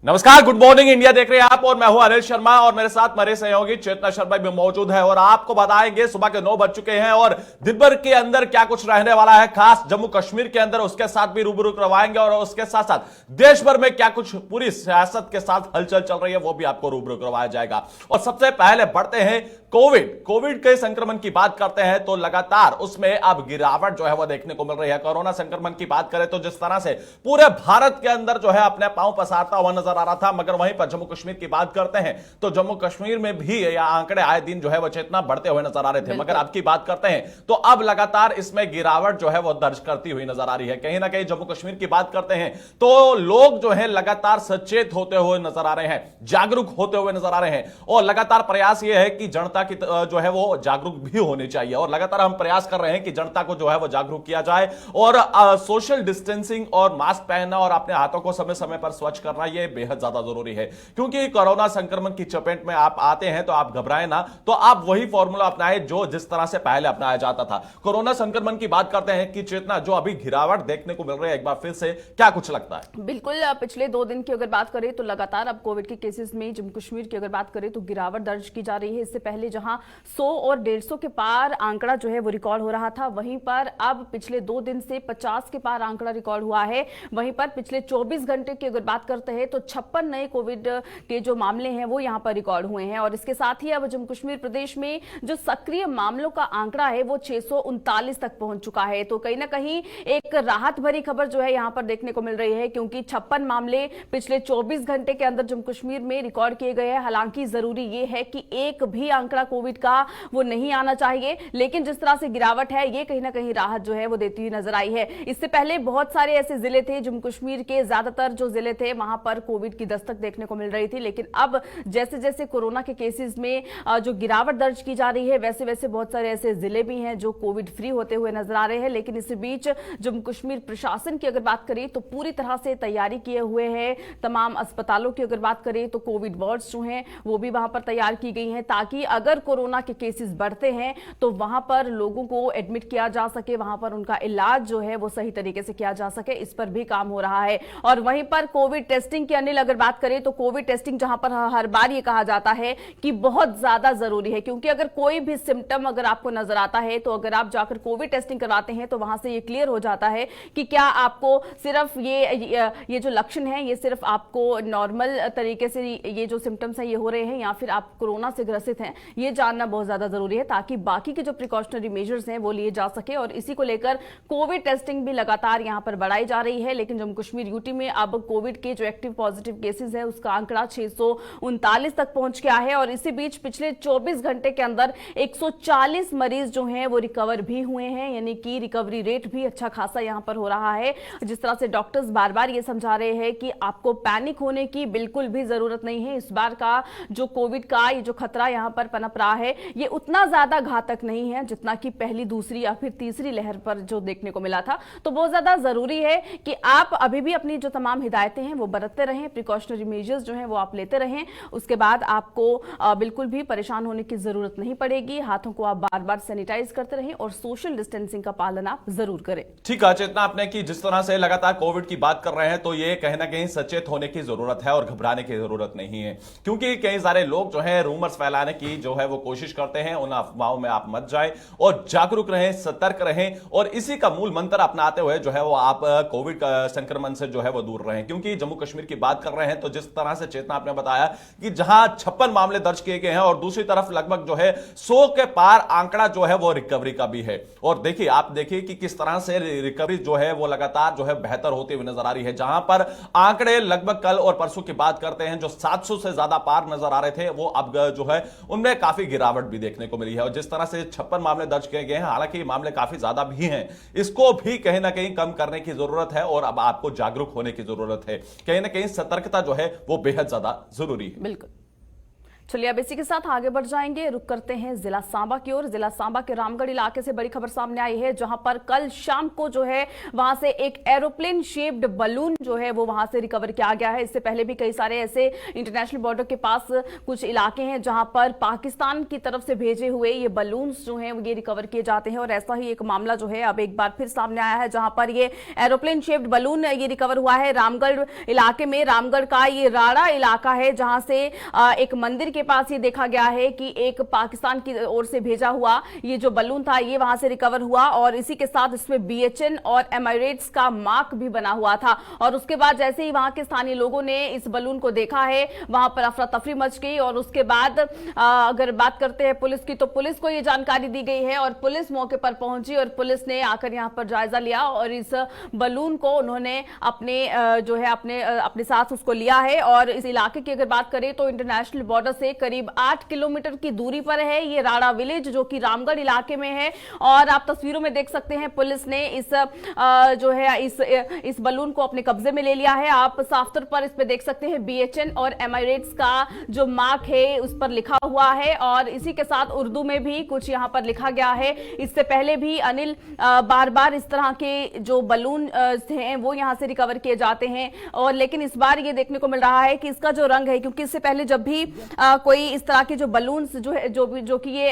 नमस्कार, good morning India देख रहे हैं आप और मैं हूं अनिल शर्मा और मेरे साथ मेरे सहयोगी चेतना शर्मा भी मौजूद है और आपको बताएंगे सुबह के 9 बज चुके हैं और दिन भर के अंदर क्या कुछ रहने वाला है खास जम्मू कश्मीर के अंदर, उसके साथ भी रूबरू करवाएंगे और उसके साथ साथ देश भर में क्या कुछ पूरी सियासत के साथ हलचल चल रही है वो भी आपको रूबरू करवाया जाएगा। और सबसे पहले बढ़ते हैं कोविड के संक्रमण की बात करते हैं तो लगातार उसमें अब गिरावट जो है वो देखने को मिल रही है। कोरोना संक्रमण की बात करें तो जिस तरह से पूरे भारत के अंदर जो है अपने पांव पसारता हुआ नजर आ रहा था, मगर वहीं पर जम्मू कश्मीर की बात करते हैं तो जम्मू कश्मीर में भी ये आंकड़े आए दिन जो है वो चेतना बढ़ते हुए नजर आ रहे थे, मगर अब की बात करते हैं तो अब लगातार इसमें गिरावट जो है वो दर्ज करती हुई नजर आ रही है। कहीं ना कहीं जम्मू कश्मीर की बात करते हैं तो लोग जो है लगातार सचेत होते हुए नजर आ रहे हैं, जागरूक होते हुए नजर आ रहे हैं और लगातार प्रयास यह है कि जनता की जो है वो जागरूक भी होनी चाहिए और लगातार हम प्रयास कर रहे हैं कि जनता को जो है वो जागरूक किया जाए और सोशल डिस्टेंसिंग और मास्क पहनना और अपने हाथों को समय समय पर स्वच्छ करना यह बेहद ज्यादा जरूरी है, क्योंकि कोरोना संक्रमण की चपेट में आप आते हैं तो आप घबराएं ना, तो आप वही फॉर्मूला अपनाएं जो जिस तरह से पहले अपनाया जाता था। कोरोना संक्रमण की बात करते हैं कि चेतना जो अभी गिरावट देखने को मिल रही है, एक बार फिर से क्या कुछ लगता है? बिल्कुल, पिछले 2 दिन की अगर बात करें तो लगातार अब कोविड के केसेस में जम्मू कश्मीर की अगर बात करें तो गिरावट दर्ज की जा रही है। इससे पहले जहां 100 और 150 के पार आंकड़ा जो है वो रिकॉर्ड हो रहा था, वहीं पर अब पिछले 2 दिन से 50 के पार आंकड़ा रिकॉर्ड हुआ है। वहीं पर पिछले 24 घंटे की अगर बात करते हैं तो 56 नए कोविड के जो मामले हैं वो यहां पर रिकॉर्ड हुए हैं और इसके साथ ही अब जम्मू कश्मीर प्रदेश में जो सक्रिय मामलों का आंकड़ा है वो 639 तक पहुंच चुका है। तो कहीं ना कहीं एक राहत भरी खबर जो है यहां पर देखने को मिल रही है, क्योंकि 56 मामले पिछले 24 घंटे के अंदर जम्मू कश्मीर में रिकॉर्ड किए गए हैं। हालांकि जरूरी ये है कि एक भी आंकड़ा कोविड का वो नहीं आना चाहिए, लेकिन जिस तरह से गिरावट है ये कहीं ना कहीं राहत जो है वो देती हुई नजर आई है। इससे पहले बहुत सारे ऐसे जिले थे, जम्मू कश्मीर के ज्यादातर जो जिले थे वहां पर कोविड की दस्तक देखने को मिल रही थी, लेकिन अब जैसे जैसे कोरोना के केसेस में जो गिरावट दर्ज की जा रही है वैसे वैसे बहुत सारे ऐसे जिले भी हैं जो कोविड फ्री होते हुए नजर आ रहे हैं। लेकिन इस बीच जम्मू कश्मीर प्रशासन की अगर बात करें तो पूरी तरह से तैयारी किए हुए है। तमाम अस्पतालों की अगर बात करें तो कोविड वार्ड्स जो हैं वो भी वहां पर तैयार की गई हैं, ताकि अगर कोरोना के केसेस बढ़ते हैं तो वहां पर लोगों को एडमिट किया जा सके, वहां पर उनका इलाज जो है वो सही तरीके से किया जा सके, इस पर भी काम हो रहा है। और वहीं पर कोविड टेस्टिंग की अनिल अगर बात करें तो कोविड टेस्टिंग जहां पर हर बार ये कहा जाता है कि बहुत ज्यादा जरूरी है, क्योंकि अगर कोई भी सिम्टम अगर आपको नजर आता है तो अगर आप जाकर कोविड टेस्टिंग करवाते हैं तो वहां से ये क्लियर हो जाता है कि क्या आपको सिर्फ ये जो लक्षण है ये सिर्फ आपको नॉर्मल तरीके से ये जो सिम्टम्स है ये हो रहे हैं या फिर आप कोरोना से ग्रसित हैं, ये जानना बहुत ज्यादा जरूरी है, ताकि बाकी के जो प्रिकॉशनरी मेजर्स हैं वो लिए जा सके। और इसी को लेकर कोविड टेस्टिंग भी लगातार यहां पर बढ़ाई जा रही है। लेकिन जम्मू कश्मीर यूटी में अब कोविड के जो एक्टिव पॉजिटिव केसेस है उसका आंकड़ा 639 तक पहुंच गया है और इसी बीच पिछले 24 घंटे के अंदर 140 मरीज जो हैं वो रिकवर भी हुए हैं, यानी कि रिकवरी रेट भी अच्छा खासा यहां पर हो रहा है। जिस तरह से डॉक्टर्स बार बार ये समझा रहे हैं कि आपको पैनिक होने की बिल्कुल भी जरूरत नहीं है। इस बार का जो कोविड का ये जो खतरा यहां पर पनप रहा है ये उतना ज्यादा घातक नहीं है जितना कि पहली, दूसरी या फिर तीसरी लहर पर जो देखने को मिला था। तो बहुत ज्यादा जरूरी है कि आप अभी भी अपनी जो तमाम हिदायतें हैं वो बरतते रहें, प्रिकॉशनरी मेजर्स जो हैं वो आप लेते रहें। उसके बाद आपको बिल्कुल भी परेशान होने की जरूरत नहीं पड़ेगी। हाथों को आप बार बार सैनिटाइज करते रहें और सोशल डिस्टेंसिंग का पालन आप जरूर करें। ठीक है चेतना, आपने कि जिस तरह से लगातार कोविड की बात कर रहे हैं तो ये कहीं ना कहीं सचेत होने की जरूरत है और घबराने की जरूरत नहीं है, क्योंकि कई सारे लोग जो है रूमर्स फैलाने की जो है वो कोशिश करते हैं। उन अफवाहों में आप मत जाए और जागरूक रहें, सतर्क रहें और इसी का मूल मंत्र अपनाते हुए जो है वो आप कोविड संक्रमण से जो है वो दूर रहें। क्योंकि जम्मू कश्मीर की बात कर रहे हैं तो जिस तरह से चेतना आपने बताया कि जहां 56 मामले दर्ज किए गए हैं और दूसरी तरफ लगभग जो है 100 के पार आंकड़ा जो है वो रिकवरी का भी है। और देखिए आप देखिए कि किस तरह से रिकवरी जो है वो लगातार जो है बेहतर होती हुई नजर आ रही है। जहां पर आंकड़े लगभग कल और परसों की बात करते हैं जो 700 से ज्यादा पार नजर आ रहे थे, वो अब जो है उनमें काफी गिरावट भी देखने को मिली है। और जिस तरह से 56 मामले दर्ज किए गए हैं, हालांकि मामले काफी ज्यादा भी हैं, इसको भी कहीं ना कहीं कम करने की जरूरत है और अब आपको जागरूक होने की जरूरत है। कहीं ना कहीं सतर्कता जो है वो बेहद ज्यादा जरूरी है। बिल्कुल, चलिए अब इसी के साथ आगे बढ़ जाएंगे। रुक करते हैं जिला सांबा की ओर। जिला सांबा के रामगढ़ इलाके से बड़ी खबर सामने आई है, जहां पर कल शाम को जो है वहां से एक एरोप्लेन शेप्ड बलून जो है वो वहां से रिकवर किया गया है। इससे पहले भी कई सारे ऐसे इंटरनेशनल बॉर्डर के पास कुछ इलाके हैं जहां पर पाकिस्तान की तरफ से भेजे हुए ये बलून्स जो हैं ये रिकवर किए जाते हैं। और ऐसा ही एक मामला जो है अब एक बार फिर सामने आया है, जहां पर ये एरोप्लेन शेप्ड बलून ये रिकवर हुआ है रामगढ़ इलाके में। रामगढ़ का ये राड़ा इलाका है, जहां से एक मंदिर के पास ये देखा गया है कि एक पाकिस्तान की ओर से भेजा हुआ ये जो बलून था ये वहां से रिकवर हुआ। और इसी के साथ इसमें बीएचएन और एमिरेट्स का मार्क भी बना हुआ था। और उसके बाद जैसे ही वहां के स्थानीय लोगों ने इस बलून को देखा है, वहां पर अफरा तफरी मच गई। और उसके बाद अगर बात करते हैं पुलिस की, तो पुलिस को ये जानकारी दी गई है और पुलिस मौके पर पहुंची और पुलिस ने आकर यहां पर जायजा लिया और इस बलून को उन्होंने अपने जो है अपने साथ उसको लिया है। और इस इलाके की अगर बात करें तो इंटरनेशनल बॉर्डर से करीब 8 किलोमीटर की दूरी पर है ये राड़ा विलेज, जो कि रामगढ़ इलाके में है। और आप तस्वीरों में देख सकते हैं पुलिस ने जो है इस बलून को अपने कब्जे में ले लिया है। आप साफ तौर पर इस पे देख सकते हैं बीएचएन और एमिरेट्स का जो मार्क है उस पर लिखा हुआ है। और इसी के साथ उर्दू में भी कुछ यहां पर लिखा गया है। इससे पहले भी अनिल बार बार इस तरह के जो बलून हैं वो यहां से रिकवर किए जाते हैं। और लेकिन इस बार ये देखने को मिल रहा है कि इसका जो रंग है, क्योंकि इससे पहले जब भी कोई इस तरह के जो बलून्स जो कि ये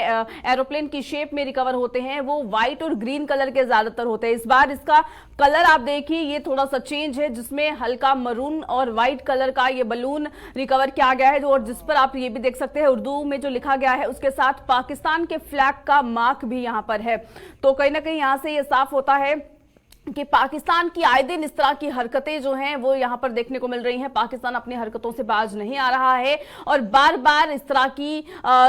एरोप्लेन की शेप में रिकवर होते हैं वो व्हाइट और ग्रीन कलर के ज्यादातर होते हैं। इस बार इसका कलर आप देखिए ये थोड़ा सा चेंज है, जिसमें हल्का मरून और व्हाइट कलर का ये बलून रिकवर किया गया है। और जिस पर आप ये भी देख सकते हैं उर्दू में जो लिखा गया है उसके साथ पाकिस्तान के फ्लैग का मार्क भी यहां पर है। तो कहीं ना कहीं यहां से ये साफ होता है कि पाकिस्तान की आए दिन इस तरह की हरकतें जो हैं वो यहां पर देखने को मिल रही हैं। पाकिस्तान अपनी हरकतों से बाज नहीं आ रहा है और बार बार इस तरह की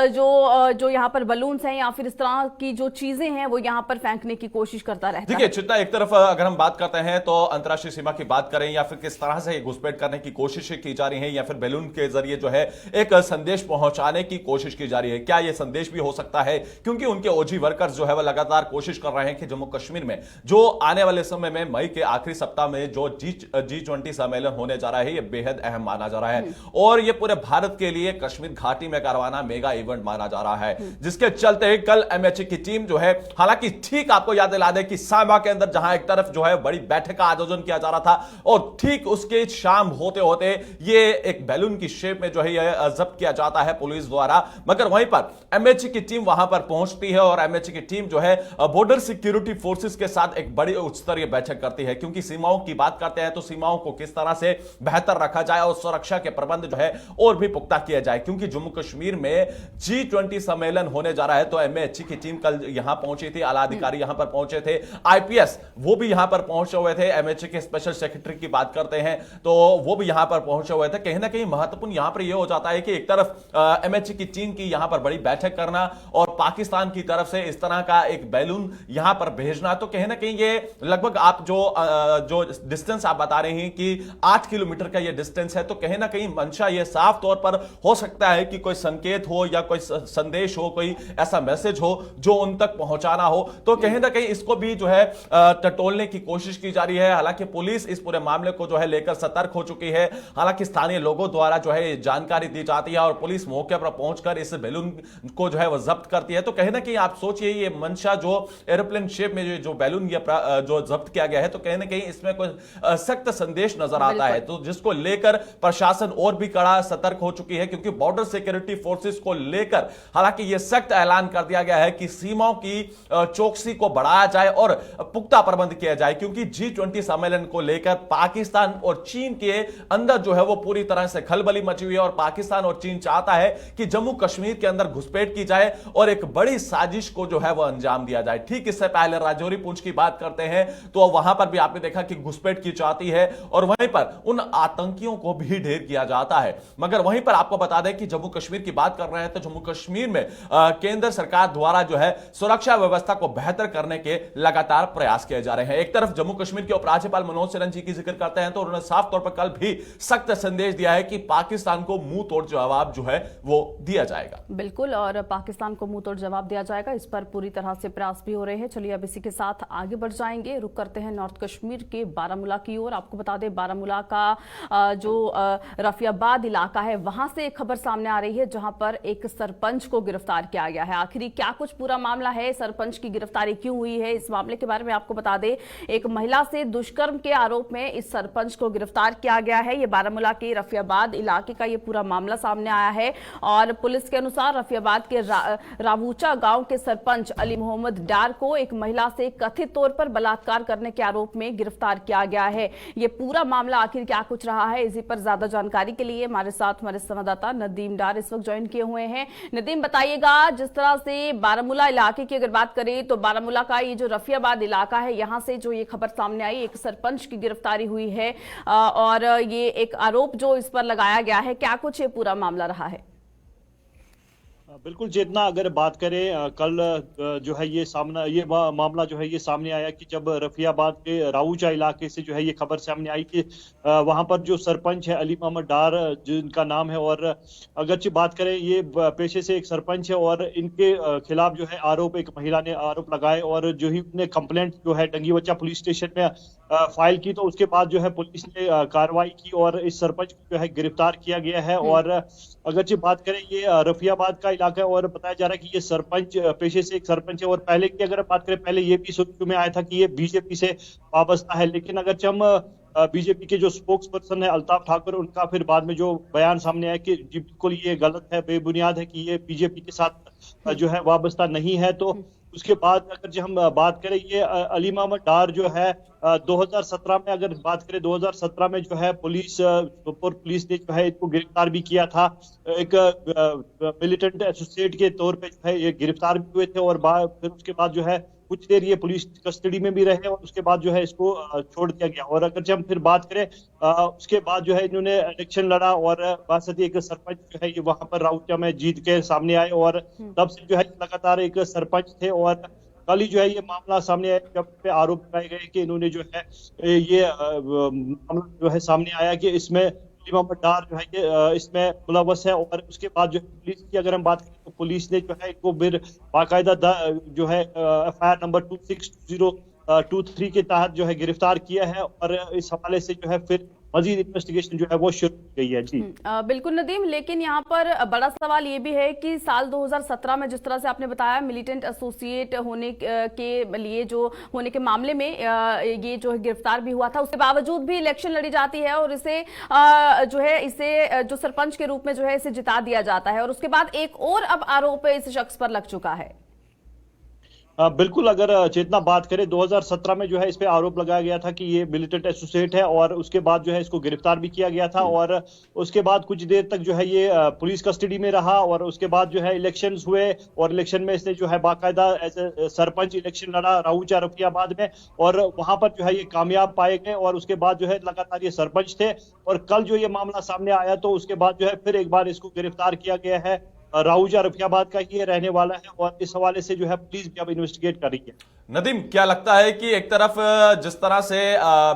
जो यहां पर बलून्स हैं या फिर इस तरह की जो चीजें हैं वो यहां पर फेंकने की कोशिश करता रहता है। देखिए चित्ता, एक तरफ अगर हम बात करते हैं तो अंतर्राष्ट्रीय सीमा की बात करें या फिर किस तरह से घुसपैठ करने की कोशिशें की जा रही हैं या फिर बैलून के जरिए जो है एक संदेश पहुंचाने की कोशिश की जा रही है, क्या यह संदेश भी हो सकता है? क्योंकि उनके ओजी वर्कर्स जो है वह लगातार कोशिश कर रहे हैं कि जम्मू कश्मीर में जो आने वाले समय में मई के आखिरी सप्ताह में जो G20 सम्मेलन होने जा रहा है, यह बेहद अहम माना जा रहा है और यह पूरे भारत के लिए कश्मीर घाटी में करवाना मेगा इवेंट माना जा रहा है, जिसके चलते कल एमएचए की टीम जो है, हालांकि ठीक आपको याद दिला दे कि सांबा के अंदर जहां एक तरफ जो है बड़ी बैठक का आयोजन किया जा रहा था और ठीक उसके शाम होते होते ये एक बैलून की शेप में जो है यह जब्त किया जाता है पुलिस द्वारा। मगर वहीं पर एमएचए की टीम वहां पर पहुंचती है और एमएचए की टीम जो है बॉर्डर सिक्योरिटी फोर्सेस के साथ एक बड़ी उच्च स्तरीय बैठक करती है, क्योंकि सीमाओं की बात करते हैं तो सीमाओं को किस तरह से बेहतर रखा जाए और सुरक्षा के प्रबंध जो है और भी पुख्ता किया जाए। क्योंकि जम्मू कश्मीर में G20 सम्मेलन होने जा रहा है तो एमएचए की टीम कल यहां पहुंची थी, आला अधिकारी यहां पर पहुंचे थे, आईपीएस वो भी यहां पर पहुंचे हुए थे। एमएचए के स्पेशल सेक्रेटरी की बात करते हैं तो वो भी यहां पर पहुंचे हुए थे। कहीं ना कहीं महत्वपूर्ण यहां पर यह हो जाता है कि एक तरफ एमएचए की टीम की यहां पर बड़ी बैठक करना और पाकिस्तान की तरफ से इस तरह का एक बैलून यहां पर भेजना, तो कहीं ना कहीं ये लगभग आप जो डिस्टेंस आप बता रहे हैं कि 8 किलोमीटर का ये डिस्टेंस है, तो कहीं ना कहीं मंशा ये साफ तौर पर हो सकता है कि कोई संकेत हो या कोई संदेश हो, कोई ऐसा मैसेज हो जो उन तक पहुंचाना हो। तो कहीं ना कहीं इसको भी जो है टटोलने की कोशिश की जा रही है। हालांकि पुलिस इस पूरे मामले को जो है लेकर सतर्क हो चुकी है। हालांकि स्थानीय लोगों द्वारा जो है जानकारी दी जाती है और पुलिस मौके पर पहुंचकर इस बैलून को जो है वह जब्त करती है। तो कहीं ना कहीं आप सोचिए ये मंशा जो एरोप्लेन शेप में जो बैलून जो जब्त किया गया है, तो कहीं ना कहीं इसमें कोई सख्त संदेश नजर आता है, तो जिसको लेकर प्रशासन और भी कड़ा सतर्क हो चुकी है। क्योंकि बॉर्डर सिक्योरिटी फोर्सेस को लेकर हालांकि यह सख्त ऐलान कर दिया गया है कि सीमाओं की चौकसी को बढ़ाया जाए और पुख्ता प्रबंध किया जाए। क्योंकि G20 सम्मेलन को लेकर पाकिस्तान और चीन के अंदर जो है वो पूरी तरह से खलबली मची हुई है और पाकिस्तान और चीन चाहता है कि जम्मू कश्मीर के अंदर घुसपैठ की जाए और एक बड़ी साजिश को जो है वह अंजाम दिया जाए। ठीक इससे पहले राजौरी पुंछ की बात करते हैं तो वहां पर भी आपने देखा कि घुसपैठ की जाती है और वहीं पर उन आतंकियों को भी ढेर किया जाता है। मगर वहीं पर आपको बता दें कि जम्मू कश्मीर की बात कर रहे हैं तो जम्मू कश्मीर में केंद्र सरकार द्वारा जो है सुरक्षा व्यवस्था को बेहतर करने के लगातार प्रयास किए जा रहे हैं। एक तरफ जम्मू कश्मीर के उपराज्यपाल मनोज सिन्हा जी की जिक्र करते हैं तो उन्होंने साफ तौर पर कल भी सख्त संदेश दिया है कि पाकिस्तान को मुंह तोड़ जवाब जो है वो दिया जाएगा। बिल्कुल, और पाकिस्तान को मुंह तोड़ जवाब दिया जाएगा, इस पर पूरी तरह से प्रयास भी हो रहे हैं। चलिए अब इसी के साथ आगे बढ़ जाएंगे। रुक रुख करते हैं नॉर्थ कश्मीर के बारामूला की ओर। आपको बता दें बारामूला का जो रफियाबाद इलाका है वहां से एक खबर सामने आ रही है जहां पर एक सरपंच को गिरफ्तार किया गया है। आखिर क्या कुछ पूरा मामला है, सरपंच की गिरफ्तारी क्यों हुई है, इस मामले के बारे में आपको बता दें। एक महिला से दुष्कर्म के आरोप में इस सरपंच को गिरफ्तार किया गया है। ये बारामूला के रफियाबाद इलाके का ये पूरा मामला सामने आया है और पुलिस के अनुसार रफियाबाद के रावूचा गांव के सरपंच अली मोहम्मद डार को एक महिला से कथित तौर पर बलात्कार करने के आरोप में गिरफ्तार किया गया है। ये पूरा मामला आखिर क्या कुछ रहा है, इसी पर ज्यादा जानकारी के लिए हमारे साथ हमारे संवाददाता नदीम डार इस वक्त ज्वाइन किए हुए हैं। नदीम, बताइएगा, जिस तरह से बारामूला इलाके की अगर बात करें तो बारामूला का ये जो रफियाबाद इलाका है यहां से जो ये खबर सामने आई, एक सरपंच की गिरफ्तारी हुई है और ये एक आरोप जो इस पर लगाया गया है, क्या कुछ ये पूरा मामला रहा है? बिल्कुल चेतना, अगर बात करें कल जो है ये मामला जो है ये सामने आया कि जब रफियाबाद के राऊचा इलाके से जो है ये खबर सामने आई कि वहां पर जो सरपंच है अली मोहम्मद डार जिनका नाम है, और अगरचे बात करें ये पेशे से एक सरपंच है और इनके खिलाफ जो है एक महिला ने आरोप लगाए और जो ही उन्हें कंप्लेंट जो है डंगीवच्चा पुलिस स्टेशन में फाइल की, तो उसके बाद जो है पुलिस ने कार्रवाई की और इस सरपंच को जो है गिरफ्तार किया गया है। और अगरचे बात करें ये रफियाबाद का इलाका है और बताया जा रहा है कि ये सरपंच पेशे से एक सरपंच है और पहले की अगर बात करें, पहले ये भी सुर्खियों में आया था कि ये बीजेपी से वाबस्ता है, लेकिन अगर हम बीजेपी के जो स्पोक्स पर्सन है अल्ताफ ठाकुर, उनका फिर बाद में जो बयान सामने आया कि जी बिल्कुल ये गलत है, बेबुनियाद है कि ये बीजेपी के साथ जो है वाबस्ता नहीं है। तो उसके बाद अगर जो हम बात करें ये अली मोहम्मद डार जो है 2017 में अगर बात करें 2017 में जो है पुलिस ने जो है इसको गिरफ्तार भी किया था, एक मिलिटेंट एसोसिएट के तौर पे जो है ये गिरफ्तार भी हुए थे और फिर उसके बाद जो है कुछ देर ये पुलिस कस्टडी में भी रहे और उसके बाद जो है इसको छोड़ दिया गया। और अगर जब हम फिर बात करें उसके बाद जो है इन्होंने इलेक्शन लड़ा और बासती एक सरपंच जो है ये वहां पर राउचा में जीत के सामने आए और तब से जो है लगातार एक सरपंच थे। और कल ही जो है ये मामला सामने आया जब पे आरोप लगाए गए कि इन्होंने जो है ये मामला जो है सामने आया कि इसमें मोहम्मद डार जो है ये इसमें मुलव्वस है। और उसके बाद जो पुलिस की अगर हम बात करें तो पुलिस ने जो है इनको फिर बाकायदा जो है FIR नंबर 262023 के तहत जो है गिरफ्तार किया है और इस हवाले से जो है फिर मजीद इन्वेस्टिगेशन जो है वो शुरू की गई है। जी बिल्कुल नदीम, लेकिन यहाँ पर बड़ा सवाल ये भी है कि साल 2017 में जिस तरह से आपने बताया मिलिटेंट एसोसिएट होने के लिए जो होने के मामले में ये जो है गिरफ्तार भी हुआ था, उसके बावजूद भी इलेक्शन लड़ी जाती है और इसे जो है इसे जो सरपंच के रूप में जो है इसे जिता दिया जाता है और उसके बाद एक और अब आरोप इस शख्स पर लग चुका है। बिल्कुल, अगर चेतना बात करें 2017 में जो है इस पे आरोप लगाया गया था कि ये मिलिटेंट एसोसिएट है और उसके बाद जो है इसको गिरफ्तार भी किया गया था और उसके बाद कुछ देर तक जो है ये पुलिस कस्टडी में रहा और उसके बाद जो है इलेक्शंस हुए और इलेक्शन में इसने जो है बाकायदा एज सरपंच इलेक्शन लड़ा राऊचा रफियाबाद में और वहां पर जो है ये कामयाब पाए गए और उसके बाद जो है लगातार ये सरपंच थे। और कल जो ये मामला सामने आया तो उसके बाद जो है फिर एक बार इसको गिरफ्तार किया गया है। राऊजा रफियाबाद का ये रहने वाला है और इस हवाले से जो है पुलिस भी अब इन्वेस्टिगेट कर रही है। नदीम, क्या लगता है कि एक तरफ जिस तरह से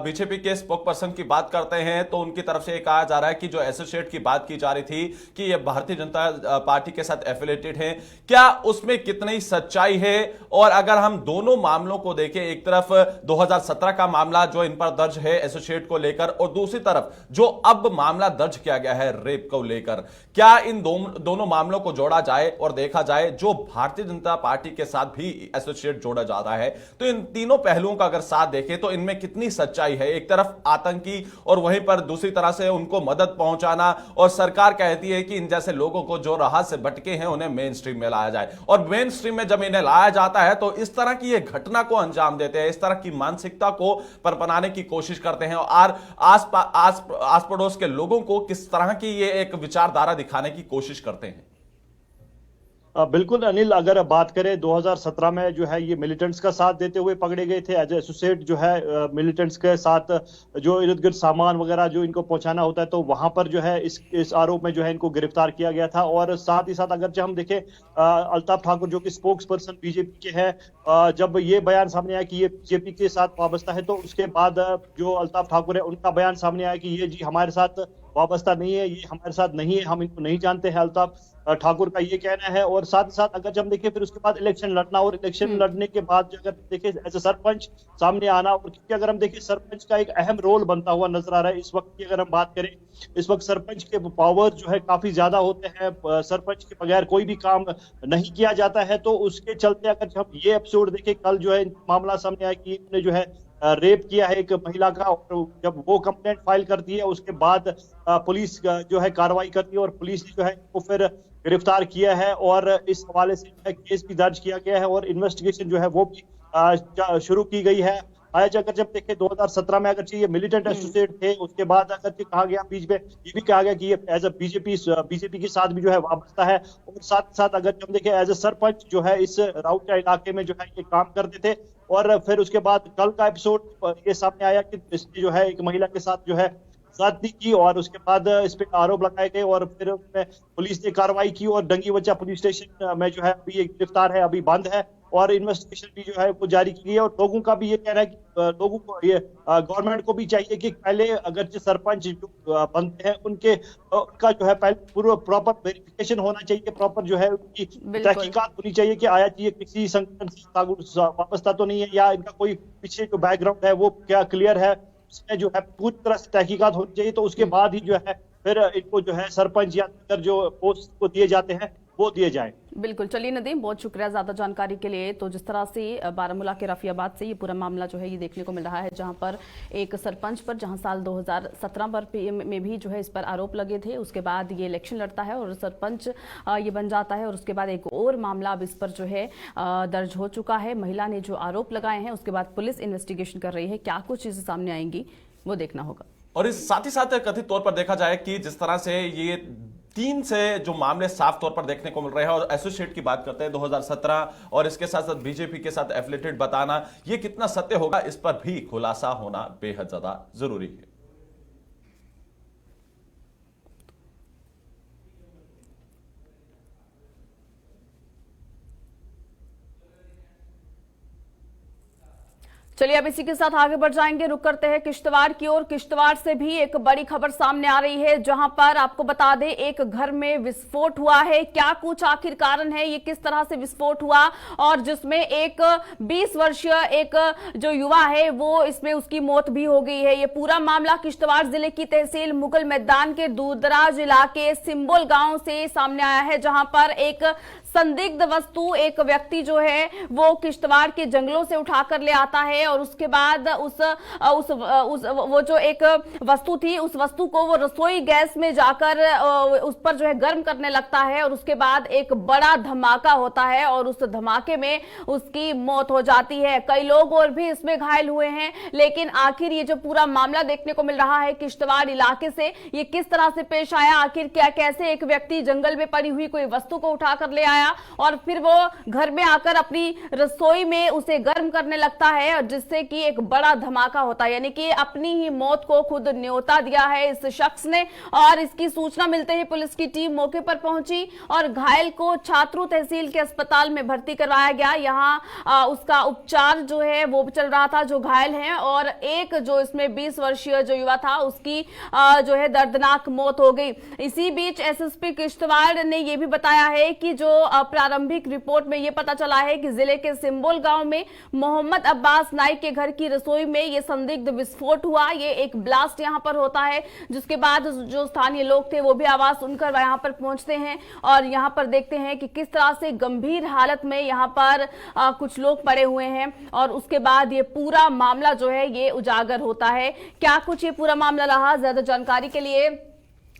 बीजेपी के स्पोक पर्सन की बात करते हैं तो उनकी तरफ से कहा जा रहा है कि जो एसोसिएट की बात की जा रही थी कि ये भारतीय जनता पार्टी के साथ एफिलेटेड है, क्या उसमें कितनी सच्चाई है? और अगर हम दोनों मामलों को देखें, एक तरफ 2017 का मामला जो इन पर दर्ज है एसोसिएट को लेकर और दूसरी तरफ जो अब मामला दर्ज किया गया है रेप को लेकर, क्या इन दोनों मामलों को जोड़ा जाए और देखा जाए जो भारतीय जनता पार्टी के साथ भी एसोसिएट जोड़ा जा रहा है, तो इन तीनों पहलुओं का अगर साथ देखें तो इनमें कितनी सच्चाई है? एक तरफ आतंकी और वहीं पर दूसरी तरह से उनको मदद पहुंचाना और सरकार कहती है कि इन जैसे लोगों को जो राह से भटके हैं उन्हें मेन स्ट्रीम में लाया जाए और मेन स्ट्रीम में जब इन्हें लाया जाता है तो इस तरह की ये घटना को अंजाम देते हैं, इस तरह की मानसिकता को परपनाने की कोशिश करते हैं और आस पड़ोस के लोगों को किस तरह की ये एक विचारधारा दिखाने की कोशिश करते हैं। बिल्कुल अनिल, अगर बात करें 2017 में जो है ये मिलिटेंट्स का साथ देते हुए पकड़े गए थे एज एसोसिएट जो है मिलिटेंट्स के साथ जो इर्द गिर्द सामान वगैरह जो इनको पहुंचाना होता है तो वहां पर जो है इस आरोप में जो है इनको गिरफ्तार किया गया था। और साथ ही साथ अगर जब हम देखें अल्ताफ ठाकुर जो कि स्पोक्स पर्सन बीजेपी के हैं, जब ये बयान सामने आया कि ये बीजेपी के साथ वाबस्ता है तो उसके बाद जो अल्ताफ ठाकुर है उनका बयान सामने आया कि ये जी हमारे साथ वाबस्ता नहीं है, ये हमारे साथ नहीं है, हम इनको नहीं जानते हैं। अल्ताफ ठाकुर का ये कहना है। और साथ ही साथ अगर जब देखें फिर उसके बाद इलेक्शन लड़ना, और इलेक्शन लड़ने के बाद अगर देखें एज ए सरपंच सामने आना, और क्योंकि अगर हम देखें सरपंच का एक अहम रोल बनता हुआ नजर आ रहा है इस वक्त की अगर हम बात करें। इस वक्त सरपंच के पावर जो है काफी ज्यादा होते हैं, सरपंच के बगैर कोई भी काम नहीं किया जाता है। तो उसके चलते अगर हम ये एपिसोड देखें, कल जो है मामला सामने आया कि इन्होंने जो है रेप किया है एक महिला का, और जब वो कंप्लेंट फाइल करती है उसके बाद पुलिस जो है कार्रवाई करती है, और पुलिस ने जो है वो फिर गिरफ्तार किया है, और इस हवाले से जो है केस भी दर्ज किया गया है, और इन्वेस्टिगेशन जो है वो भी शुरू की गई है। आज अगर जब देखें 2017 में अगर ये मिलिटेंट एसोसिएट थे, उसके बाद अगर कहा गया बीच में ये भी कहा गया कि ये एज ए बीजेपी के साथ भी जो है वाबस्ता है। और साथ साथ अगर हम देखें एज ए सरपंच जो है इस राउटा इलाके में जो है ये काम करते थे। और फिर उसके बाद कल का एपिसोड ये सामने आया कि इसने जो है एक महिला के साथ जो है ज्यादती की, और उसके बाद इस पे आरोप लगाए गए, और फिर पुलिस ने कार्रवाई की, और डंगी बच्चा पुलिस स्टेशन में जो है अभी एक गिरफ्तार है, अभी बंद है, और इन्वेस्टिगेशन भी जो है वो जारी की गई है। और लोगों का भी ये कहना है कि लोगों को ये गवर्नमेंट को भी चाहिए कि पहले अगर जो सरपंच जो बनते हैं उनका जो है पहले पूरा प्रॉपर वेरिफिकेशन होना चाहिए, प्रॉपर जो है उनकी तहकीकात होनी चाहिए कि आया ये किसी संगठन से वाबस्ता तो नहीं है, या इनका कोई पीछे जो बैकग्राउंड है वो क्या क्लियर है, उसमें जो है पूरी तरह से तहकीकात होनी चाहिए। तो उसके बाद ही जो है फिर इनको जो है सरपंच या जो पोस्ट को दिए जाते हैं वो दिए जाए। बिल्कुल, चलिए नदीम, बहुत शुक्रिया ज्यादा जानकारी के लिए। तो जिस तरह से बारामूला के रफियाबाद से ये पूरा मामला जो है ये देखने को मिल रहा है, जहां पर एक सरपंच पर जहां साल 2017 में भी जो है इस पर आरोप लगे थे, उसके बाद ये इलेक्शन लड़ता है और सरपंच ये बन जाता है, और उसके बाद एक और मामला अब इस पर जो है दर्ज हो चुका है। महिला ने जो आरोप लगाए हैं उसके बाद पुलिस इन्वेस्टिगेशन कर रही है, क्या कुछ चीजें सामने आएंगी वो देखना होगा। और इस साथ ही साथ कथित तौर पर देखा जाए कि जिस तरह से ये 3 से जो मामले साफ तौर पर देखने को मिल रहे हैं, और एसोसिएट की बात करते हैं 2017, और इसके साथ साथ बीजेपी के साथ एफिलेटेड बताना, ये कितना सत्य होगा इस पर भी खुलासा होना बेहद ज्यादा जरूरी है। चलिए अब इसी के साथ आगे बढ़ जाएंगे, रुक करते हैं किश्तवाड़ की ओर। किश्तवाड़ से भी एक बड़ी खबर सामने आ रही है, जहां पर आपको बता दें एक घर में विस्फोट हुआ है। क्या कुछ आखिर कारण है, ये किस तरह से विस्फोट हुआ, और जिसमें एक 20 वर्षीय एक जो युवा है वो इसमें उसकी मौत भी हो गई है। ये पूरा मामला किश्तवाड़ जिले की तहसील मुगल मैदान के दूरदराज इलाके सिंबोल गांव से सामने आया है, जहां पर एक संदिग्ध वस्तु एक व्यक्ति जो है वो किश्तवाड़ के जंगलों से उठाकर ले आता है, और उसके बाद वो जो एक वस्तु थी उस वस्तु को वो रसोई गैस में जाकर उस पर जो है गर्म करने लगता है, और उसके बाद एक बड़ा धमाका होता है, और उस धमाके में उसकी मौत हो जाती है। कई लोग और भी इसमें घायल हुए हैं, लेकिन आखिर ये जो पूरा मामला देखने को मिल रहा है किश्तवाड़ इलाके से, ये किस तरह से पेश आया, आखिर क्या कैसे एक व्यक्ति जंगल में पड़ी हुई कोई वस्तु को उठाकर ले आया और फिर वो घर में आकर अपनी रसोई में उसे गर्म करने लगता है, और जिससे कि एक बड़ा धमाका होता है। यानी कि अपनी ही मौत को खुद न्योता दिया है इस शख्स ने। और इसकी सूचना मिलते ही पुलिस की टीम मौके पर पहुंची, और घायल को छात्रू तहसील के अस्पताल में भर्ती करवाया गया। यहाँ उसका उपचार जो है वो चल रहा था, जो घायल है, और एक जो इसमें 20 वर्षीय जो युवा था उसकी जो है दर्दनाक मौत हो गई। इसी बीच एसएसपी किश्तवाड़ ने यह भी बताया है कि जो प्रारंभिक रिपोर्ट में यह पता चला है कि जिले के सिंबोल गांव में मोहम्मद अब्बास नाइक के घर की रसोई में यह संदिग्ध विस्फोट हुआ। ये एक ब्लास्ट यहां पर होता है, जिसके बाद जो स्थानीय लोग थे वो भी आवाज सुनकर यहां पर पहुंचते हैं, और यहां पर देखते हैं कि किस तरह से गंभीर हालत में यहां पर कुछ लोग पड़े हुए हैं, और उसके बाद ये पूरा मामला जो है ये उजागर होता है। क्या कुछ ये पूरा मामला रहा, ज्यादा जानकारी के लिए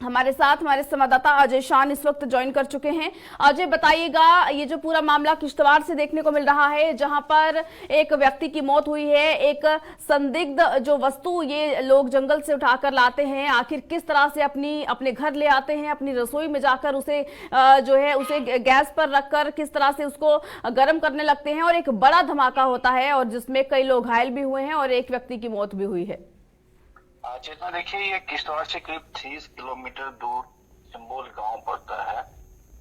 हमारे साथ हमारे संवाददाता अजय शान इस वक्त ज्वाइन कर चुके हैं। अजय, बताइएगा ये जो पूरा मामला किश्तवाड़ से देखने को मिल रहा है, जहां पर एक व्यक्ति की मौत हुई है, एक संदिग्ध जो वस्तु ये लोग जंगल से उठाकर लाते हैं, आखिर किस तरह से अपने घर ले आते हैं, अपनी रसोई में जाकर उसे जो है उसे गैस पर रखकर किस तरह से उसको गर्म करने लगते हैं, और एक बड़ा धमाका होता है और जिसमें कई लोग घायल भी हुए हैं और एक व्यक्ति की मौत भी हुई है। चेतना, देखिए ये किश्तवाड़ से करीब 30 किलोमीटर दूर सिंबोल गांव पड़ता है,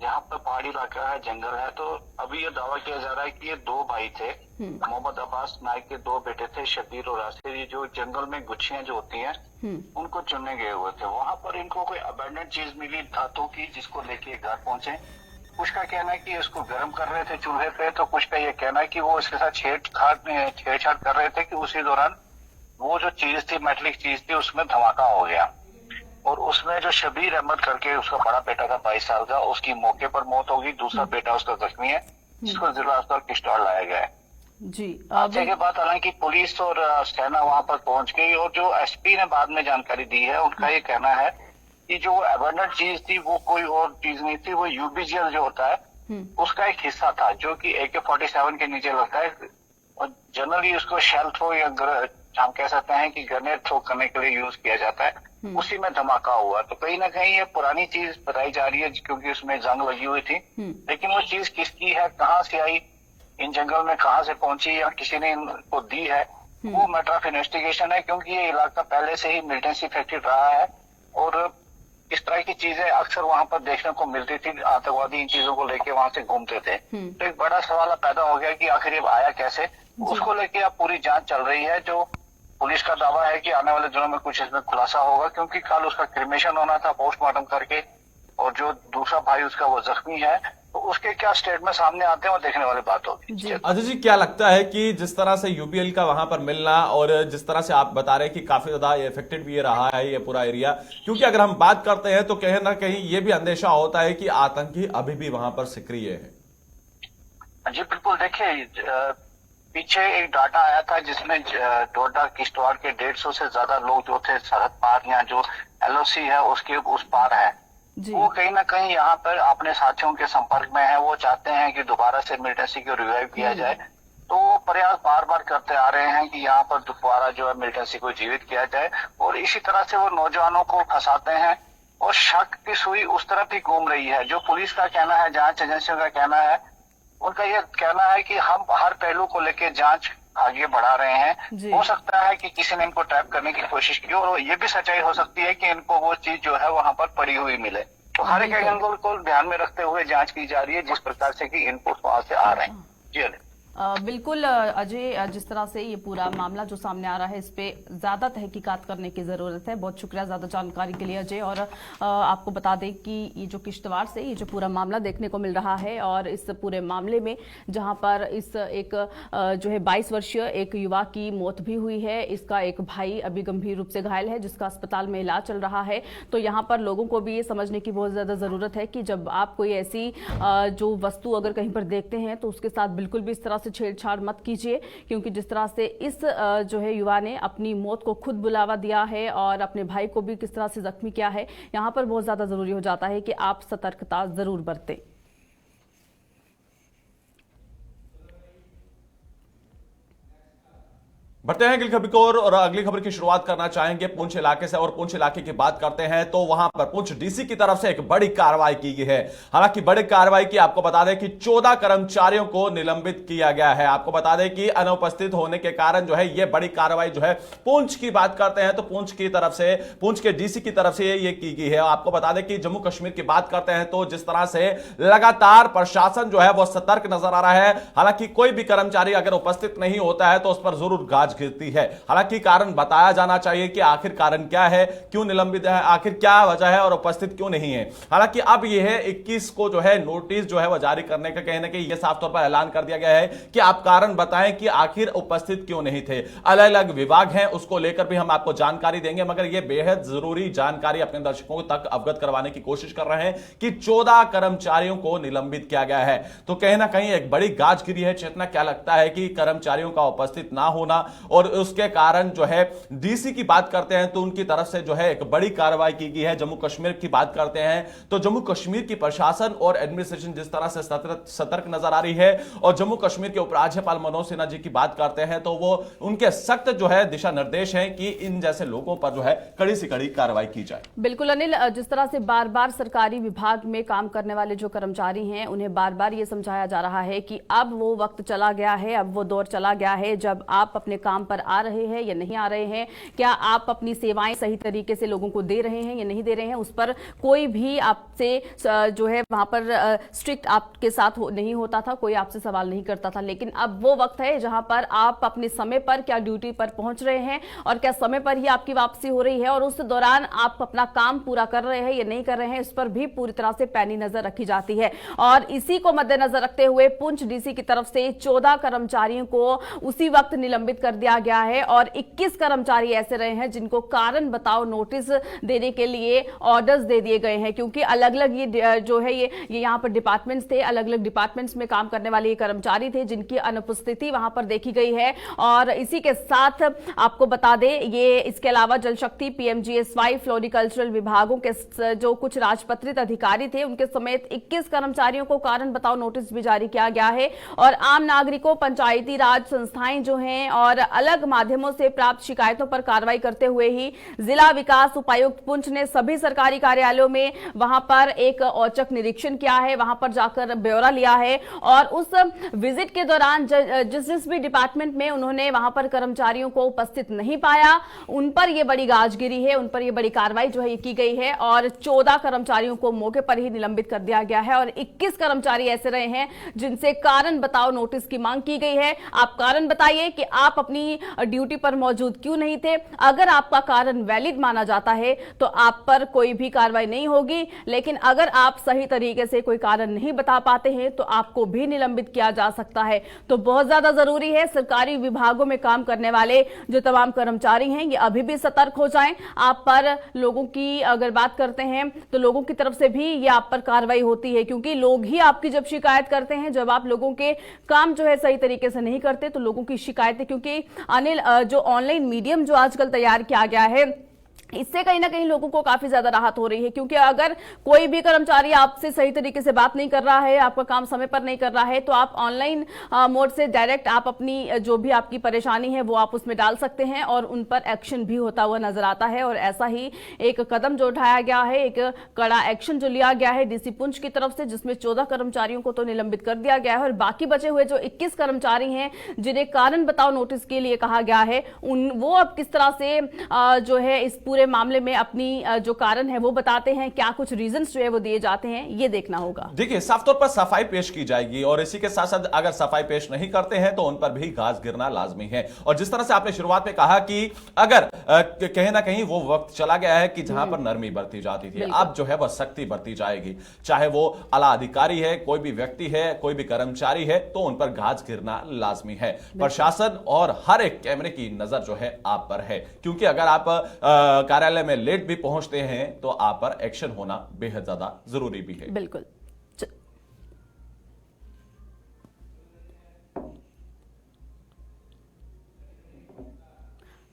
यहाँ पर पहाड़ी इलाका है, जंगल है। तो अभी ये दावा किया जा रहा है कि ये दो भाई थे, मोहम्मद अब्बास नाइक के दो बेटे थे, शबीर और आसिर। ये जो जंगल में गुच्छियां जो होती हैं उनको चुनने गए हुए थे। वहां पर इनको कोई अबेंडेंट चीज मिली धातु की, जिसको लेके घर पहुंचे। कुछ का कहना है कि इसको गर्म कर रहे थे चूल्हे पे, तो कुछ का ये कहना है कि वो इसके साथ छेड़छाड़ कर रहे थे कि उसी दौरान वो जो चीज थी, मेटलिक चीज थी, उसमें धमाका हो गया। और उसमें जो शबीर अहमद करके उसका बड़ा बेटा था 22 साल का, उसकी मौके पर मौत होगी। दूसरा बेटा उसका जख्मी है, जिसको जिला अस्पताल किश्तवाड़ लाया गया है जी। हादसे के बाद। हालांकि पुलिस और सेना वहां पर पहुंच गई, और जो एसपी ने बाद में जानकारी दी है, उनका ये कहना है कि जो एबंडेंट चीज थी वो कोई और चीज नहीं थी, वो यूबीजीएल जो होता है उसका एक हिस्सा था, जो कि AK-47 के नीचे लगता है। और जनरली उसको शेल थ्रो या हम कह सकते हैं कि ग्रेनेड थ्रो करने के लिए यूज किया जाता है। उसी में धमाका हुआ। तो कहीं ना कहीं ये पुरानी चीज बताई जा रही है, क्योंकि उसमें जंग लगी हुई थी। लेकिन वो चीज किसकी है, कहाँ से आई, इन जंगल में कहाँ से पहुंची, या किसी ने इनको दी है, वो मैटर ऑफ इन्वेस्टिगेशन है। क्योंकि ये इलाका पहले से ही मिलिटेंसी इफेक्टेड रहा है, और इस तरह की चीजें अक्सर वहां पर देखने को मिलती थी। आतंकवादी इन चीजों को लेके वहां से घूमते थे। तो एक बड़ा सवाल पैदा हो गया कि आखिर ये आया कैसे। उसको लेके अब पूरी जांच चल रही है। जो पुलिस का दावा है कि आने वाले दिनों में कुछ इसमें खुलासा होगा, क्योंकि कल उसका क्रिमेशन होना था पोस्टमार्टम करके, और जो दूसरा भाई उसका वो जख्मी है, तो उसके क्या स्टेटमेंट सामने आते हैं वो देखने वाली बात होगी। अजय जी, क्या लगता है कि जिस तरह से यूपीएल का वहां पर मिलना, और जिस तरह से आप बता रहे हैं कि काफी ज्यादा इफेक्टेड भी रहा है ये पूरा एरिया, क्योंकि अगर हम बात करते हैं तो कहीं ना कहीं ये भी अंदेशा होता है कि आतंकी अभी भी वहां पर सक्रिय है। जी बिल्कुल। देखिए, पीछे एक डाटा आया था जिसमें डोडा किश्तवाड़ के 150 से ज्यादा लोग जो थे सरहद पार, या जो LOC है उसके उस पार है, वो कहीं ना कहीं यहाँ पर अपने साथियों के संपर्क में है। वो चाहते हैं कि दोबारा से मिलिटेंसी को रिवाइव किया जाए। तो वो प्रयास बार बार करते आ रहे हैं कि यहाँ पर दोबारा जो है मिलिटेंसी को जीवित किया जाए, और इसी तरह से वो नौजवानों को फंसाते हैं। और शक की सुई उस तरफ ही घूम रही है। जो पुलिस का कहना है, जांच एजेंसियों का कहना है, उनका यह कहना है कि हम हर पहलू को लेकर जांच आगे बढ़ा रहे हैं। हो सकता है कि किसी ने इनको ट्रैप करने की कोशिश की, और ये भी सच्चाई हो सकती है कि इनको वो चीज जो है वहां पर पड़ी हुई मिले। तो हर एक एंगल को ध्यान में रखते हुए जांच की जा रही है, जिस प्रकार से कि इनपुट वहां से आ रहे हैं। जी बिल्कुल अजय, जिस तरह से ये पूरा मामला जो सामने आ रहा है, इस पे ज्यादा तहकीकात करने की जरूरत है। बहुत शुक्रिया ज्यादा जानकारी के लिए अजय। और आपको बता दें कि ये जो किश्तवाड़ से ये जो पूरा मामला देखने को मिल रहा है, और इस पूरे मामले में जहां पर इस एक जो है 22 वर्षीय एक युवा की मौत भी हुई है, इसका एक भाई अभी गंभीर रूप से घायल है, जिसका अस्पताल में इलाज चल रहा है। तो यहाँ पर लोगों को भी ये समझने की बहुत ज्यादा जरूरत है कि जब आप कोई ऐसी जो वस्तु अगर कहीं पर देखते हैं, तो उसके साथ बिल्कुल भी इस तरह छेड़छाड़ मत कीजिए। क्योंकि जिस तरह से इस जो है युवा ने अपनी मौत को खुद बुलावा दिया है, और अपने भाई को भी किस तरह से जख्मी किया है, यहाँ पर बहुत ज्यादा जरूरी हो जाता है कि आप सतर्कता जरूर बरतें। बढ़ते हैं अगली खबर को, और अगली खबर की शुरुआत करना चाहेंगे पुंछ इलाके से। और पुंछ इलाके की बात करते हैं तो वहां पर पुंछ डीसी की तरफ से एक बड़ी कार्रवाई की गई है। हालांकि बड़ी कार्रवाई की आपको बता दें कि 14 कर्मचारियों को निलंबित किया गया है। आपको बता दें कि अनुपस्थित होने के कारण जो है ये बड़ी कार्रवाई जो है, पुंछ की बात करते हैं तो पुंछ की तरफ से, पुंछ के डीसी की तरफ से ये की गई है। आपको बता दें कि जम्मू कश्मीर की बात करते हैं तो जिस तरह से लगातार प्रशासन जो है वो सतर्क नजर आ रहा है। हालांकि कोई भी कर्मचारी अगर उपस्थित नहीं होता है तो उस पर जरूर गाज गिरती है। हालांकि कारण बताया जाना चाहिए कि आखिर कारण क्या है, क्यों निलंबित है, आखिर क्या वजह है और उपस्थित क्यों नहीं है। हालांकि अब यह है 21 को जो है नोटिस जो है वह जारी करने का कहीं ना कहीं यह साफ तौर पर ऐलान कर दिया गया है कि आप कारण बताएं कि आखिर उपस्थित क्यों नहीं थे। अलग अलग विभाग हैं, उसको लेकर भी हम आपको जानकारी देंगे, मगर यह बेहद जरूरी जानकारी अपने दर्शकों तक अवगत करवाने की कोशिश कर रहे हैं कि 14 कर्मचारियों को निलंबित किया गया है। तो कहीं ना कहीं एक बड़ी गाज गिरी है। चेतना, क्या लगता है कि कर्मचारियों का उपस्थित ना होना और उसके कारण जो है डीसी की बात करते हैं तो उनकी तरफ से जो है एक बड़ी कार्रवाई की गई है। जम्मू कश्मीर की बात करते हैं तो जम्मू कश्मीर की प्रशासन और एडमिनिस्ट्रेशन जिस तरह से सतर्क नजर आ रही है, और जम्मू कश्मीर के उपराज्यपाल मनोज सिन्हा जी की बात करते हैं तो वो उनके सख्त जो है दिशा निर्देश हैं कि इन जैसे लोगों पर जो है कड़ी से कड़ी कार्रवाई की जाए। बिल्कुल अनिल, जिस तरह से बार बार सरकारी विभाग में काम करने वाले जो कर्मचारी हैं उन्हें बार बार ये समझाया जा रहा है कि अब वो वक्त चला गया है, अब वो दौर चला गया है जब आप अपने काम पर आ रहे हैं या नहीं आ रहे हैं, क्या आप अपनी सेवाएं सही तरीके से लोगों को दे रहे हैं या नहीं दे रहे हैं, उस पर कोई भी आपसे जो है वहां पर स्ट्रिक्ट आपके साथ नहीं होता था, कोई आपसे सवाल नहीं करता था। लेकिन अब वो वक्त है जहां पर आप अपने समय पर क्या ड्यूटी पर पहुंच रहे हैं और क्या समय पर ही आपकी वापसी हो रही है और उस दौरान आप अपना काम पूरा कर रहे हैं या नहीं कर रहे हैं, इस पर भी पूरी तरह से पैनी नजर रखी जाती है। और इसी को मद्देनजर रखते हुए पुंछ डीसी की तरफ से 14 कर्मचारियों को उसी वक्त निलंबित कर दिया गया है और 21 कर्मचारी ऐसे रहे हैं जिनको कारण बताओ नोटिस देने के लिए ऑर्डर्स दे दिए गए हैं, क्योंकि अलग अलग ये जो है ये यहाँ पर डिपार्टमेंट्स थे, अलग अलग डिपार्टमेंट्स में काम करने वाले ये कर्मचारी थे जिनकी अनुपस्थिति वहां पर देखी गई है। और इसी के साथ आपको बता दें, ये इसके अलावा जल शक्ति, पीएमजीएसवाई, फ्लोरिकल्चरल विभागों के जो कुछ राजपत्रित अधिकारी थे उनके समेत 21 कर्मचारियों को कारण बताओ नोटिस भी जारी किया गया है। और आम नागरिकों, पंचायती राज संस्थाएं जो हैं और अलग माध्यमों से प्राप्त शिकायतों पर कार्रवाई करते हुए ही जिला विकास उपायुक्त पुंछ ने सभी सरकारी कार्यालयों में वहां पर एक औचक निरीक्षण किया है, वहां पर जाकर ब्यौरा लिया है और उस विजिट के दौरान जिस भी डिपार्टमेंट में उन्होंने वहां पर कर्मचारियों को उपस्थित नहीं पाया, उन पर यह बड़ी गाजगिरी है, उन पर यह बड़ी कार्रवाई जो है की गई है और 14 कर्मचारियों को मौके पर ही निलंबित कर दिया गया है और 21 कर्मचारी ऐसे रहे हैं जिनसे कारण बताओ नोटिस की मांग की गई है। आप कारण बताइए कि आप अपनी ड्यूटी पर मौजूद क्यों नहीं थे। अगर आपका कारण वैलिड माना जाता है तो आप पर कोई भी कार्रवाई नहीं होगी, लेकिन अगर आप सही तरीके से कोई कारण नहीं बता पाते हैं तो आपको भी निलंबित किया जा सकता है। तो बहुत ज्यादा जरूरी है सरकारी विभागों में काम करने वाले जो तमाम कर्मचारी हैं ये अभी भी सतर्क हो जाएं। आप पर लोगों की अगर बात करते हैं तो लोगों की तरफ से भी ये आप पर कार्रवाई होती है, क्योंकि लोग ही आपकी जब शिकायत करते हैं, जब आप लोगों के काम जो है सही तरीके से नहीं करते तो लोगों की शिकायतें, क्योंकि अनिल जो ऑनलाइन मीडियम जो आजकल तैयार किया गया है इससे कहीं ना कहीं लोगों को काफी ज्यादा राहत हो रही है, क्योंकि अगर कोई भी कर्मचारी आपसे सही तरीके से बात नहीं कर रहा है, आपका काम समय पर नहीं कर रहा है, तो आप ऑनलाइन मोड से डायरेक्ट आप अपनी जो भी आपकी परेशानी है वो आप उसमें डाल सकते हैं और उन पर एक्शन भी होता हुआ नजर आता है। और ऐसा ही एक कदम जो उठाया गया है, एक कड़ा एक्शन जो लिया गया है डीसी पुंछ की तरफ से, जिसमें 14 कर्मचारियों को तो निलंबित कर दिया गया है और बाकी बचे हुए जो 21 कर्मचारी हैं जिन्हें कारण बताओ नोटिस के लिए कहा गया है, वो अब किस तरह से जो है इस पूरे मामले में अपनी जो कारण है वो बताते हैं, क्या कुछ रीजंस जो है वो दिए जाते हैं, ये देखना होगा। देखिए, साफ तौर पर सफाई पेश की जाएगी और इसी के साथ साथ अगर सफाई पेश नहीं करते हैं तो उन पर भी घास गिरना लाजमी है। और जिस तरह से आपने शुरुआत में कहा कि अगर कहीं ना कहीं वो वक्त चला गया है कि जहां पर नरमी बरती जाती थी, अब जो है वह सख्ती बरती जाएगी, चाहे वो आला अधिकारी है, कोई भी व्यक्ति है, कोई भी कर्मचारी है, तो उन पर घास गिरना लाजमी है। प्रशासन और हर एक कैमरे की नजर जो है आप पर है, क्योंकि अगर आप कार्यालय में लेट भी पहुंचते हैं तो आप पर एक्शन होना बेहद ज्यादा जरूरी भी है। बिल्कुल।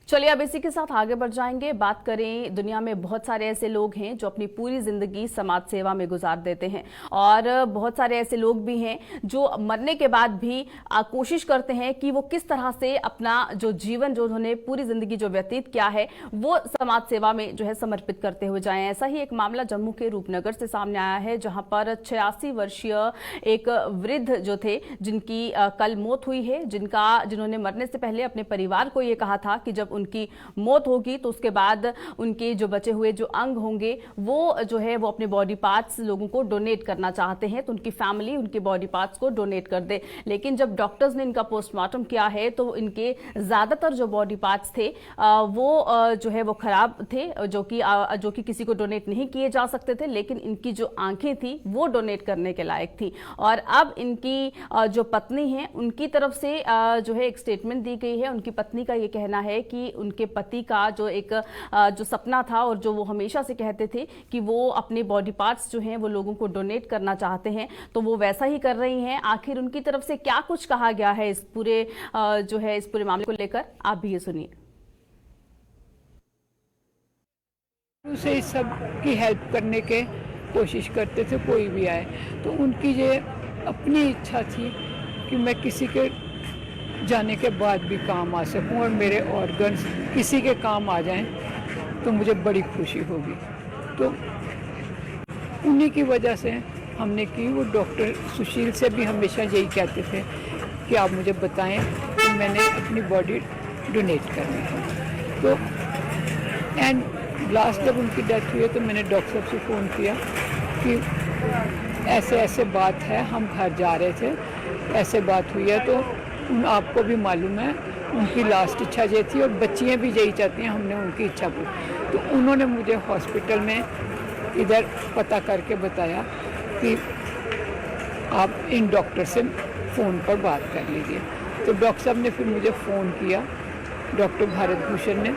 चलिए अब इसी के साथ आगे बढ़ जाएंगे। बात करें, दुनिया में बहुत सारे ऐसे लोग हैं जो अपनी पूरी जिंदगी समाज सेवा में गुजार देते हैं और बहुत सारे ऐसे लोग भी हैं जो मरने के बाद भी कोशिश करते हैं कि वो किस तरह से अपना जो जीवन जो उन्होंने पूरी जिंदगी जो व्यतीत किया है वो समाज सेवा में जो है समर्पित करते हुए जाएं। ऐसा ही एक मामला जम्मू के रूपनगर से सामने आया है, जहां पर 86 वर्षीय एक वृद्ध जो थे जिनकी कल मौत हुई है, जिन्होंने मरने से पहले अपने परिवार को ये कहा था कि जब उनकी मौत होगी तो उसके बाद उनके जो बचे हुए जो अंग होंगे वो जो है वो अपने बॉडी पार्ट्स लोगों को डोनेट करना चाहते हैं, तो उनकी फैमिली उनके बॉडी पार्ट्स को डोनेट कर दे। लेकिन जब डॉक्टर्स ने इनका पोस्टमार्टम किया है तो इनके ज्यादातर जो बॉडी पार्ट्स थे वो जो है वो खराब थे, जो कि किसी को डोनेट नहीं किए जा सकते थे, लेकिन इनकी जो आंखें थी वो डोनेट करने के लायक थी। और अब इनकी जो पत्नी है उनकी तरफ से जो है एक स्टेटमेंट दी गई है। उनकी पत्नी का ये कहना है कि उनके पति का जो एक जो सपना था और जो वो हमेशा से कहते थे कि वो अपने बॉडी पार्ट्स जो हैं वो लोगों को डोनेट करना चाहते हैं, तो वो वैसा ही कर रही हैं। आखिर उनकी तरफ से क्या कुछ कहा गया है इस पूरे जो है इस पूरे मामले को लेकर, आप भी ये सुनिए। उसे सब की हेल्प करने के कोशिश करते थे, कोई भी आए तो उनकी ये अपनी इच्छा थी कि मैं किसी के जाने के बाद भी काम आ सकूं और मेरे ऑर्गन्स किसी के काम आ जाएं तो मुझे बड़ी खुशी होगी। तो उन्हीं की वजह से हमने की। वो डॉक्टर सुशील से भी हमेशा यही कहते थे कि आप मुझे बताएं कि मैंने अपनी बॉडी डोनेट करने को। तो एंड लास्ट जब उनकी डेथ हुई है तो मैंने डॉक्टर साहब से फ़ोन किया कि ऐसे ऐसे बात है, हम घर जा रहे थे, ऐसे बात हुई है, तो आपको भी मालूम है उनकी लास्ट इच्छा ये थी और बच्चियाँ भी यही चाहती हैं, हमने उनकी इच्छा पूरी। तो उन्होंने मुझे हॉस्पिटल में इधर पता करके बताया कि आप इन डॉक्टर से फ़ोन पर बात कर लीजिए। तो डॉक्टर साहब ने फिर मुझे फ़ोन किया, डॉक्टर भारत भूषण ने,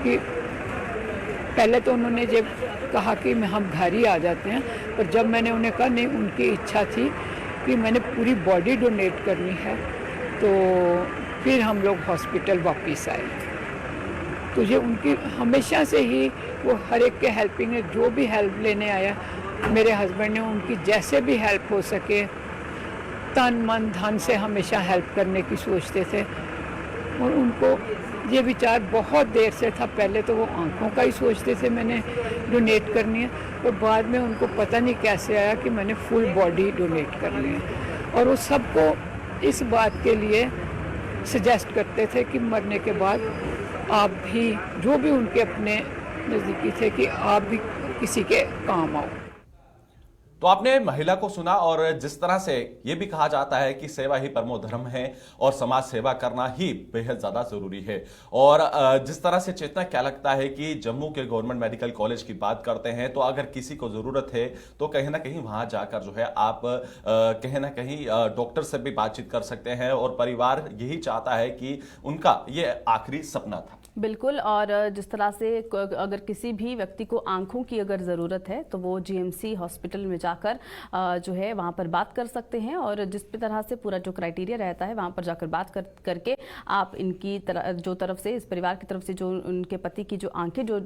कि पहले तो उन्होंने जब कहा कि हम घर ही आ जाते हैं, पर जब मैंने उन्हें कहा नहीं, उनकी इच्छा थी कि मैंने पूरी बॉडी डोनेट करनी है, तो फिर हम लोग हॉस्पिटल वापस आए। तो ये उनकी हमेशा से ही वो हर एक के हेल्पिंग है, जो भी हेल्प लेने आया मेरे हस्बैंड ने उनकी जैसे भी हेल्प हो सके तन मन धन से हमेशा हेल्प करने की सोचते थे। और उनको ये विचार बहुत देर से था, पहले तो वो आंखों का ही सोचते थे मैंने डोनेट करनी है, और बाद में उनको पता नहीं कैसे आया कि मैंने फुल बॉडी डोनेट करनी है। और वो सबको इस बात के लिए सजेस्ट करते थे कि मरने के बाद आप भी, जो भी उनके अपने नज़दीकी थे, कि आप भी किसी के काम आओ। तो आपने महिला को सुना, और जिस तरह से यह भी कहा जाता है कि सेवा ही परमो धर्म है और समाज सेवा करना ही बेहद ज्यादा जरूरी है। और जिस तरह से चेतना, क्या लगता है कि जम्मू के गवर्नमेंट मेडिकल कॉलेज की बात करते हैं तो अगर किसी को जरूरत है तो कहीं ना कहीं वहां जाकर जो है आप कहीं ना कहीं डॉक्टर से भी बातचीत कर सकते हैं, और परिवार यही चाहता है कि उनका ये आखिरी सपना था। बिल्कुल। और जिस तरह से अगर किसी भी व्यक्ति को आंखों की अगर ज़रूरत है तो वो जीएमसी हॉस्पिटल में जाकर जो है वहाँ पर बात कर सकते हैं, और जिस तरह से पूरा जो क्राइटेरिया रहता है वहाँ पर जाकर बात करके आप इनकी तरफ से, इस परिवार की तरफ से जो उनके पति की जो आंखें जो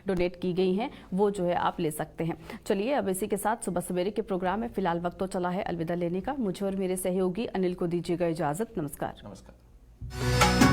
डोनेट की गई हैं वो जो है आप ले सकते हैं। चलिए, अब इसी के साथ सुबह सवेरे के प्रोग्राम में फिलहाल वक्त तो चला है अलविदा लेने का। मुझे और मेरे सहयोगी अनिल को दीजिएगा इजाज़त। नमस्कार। नमस्कार।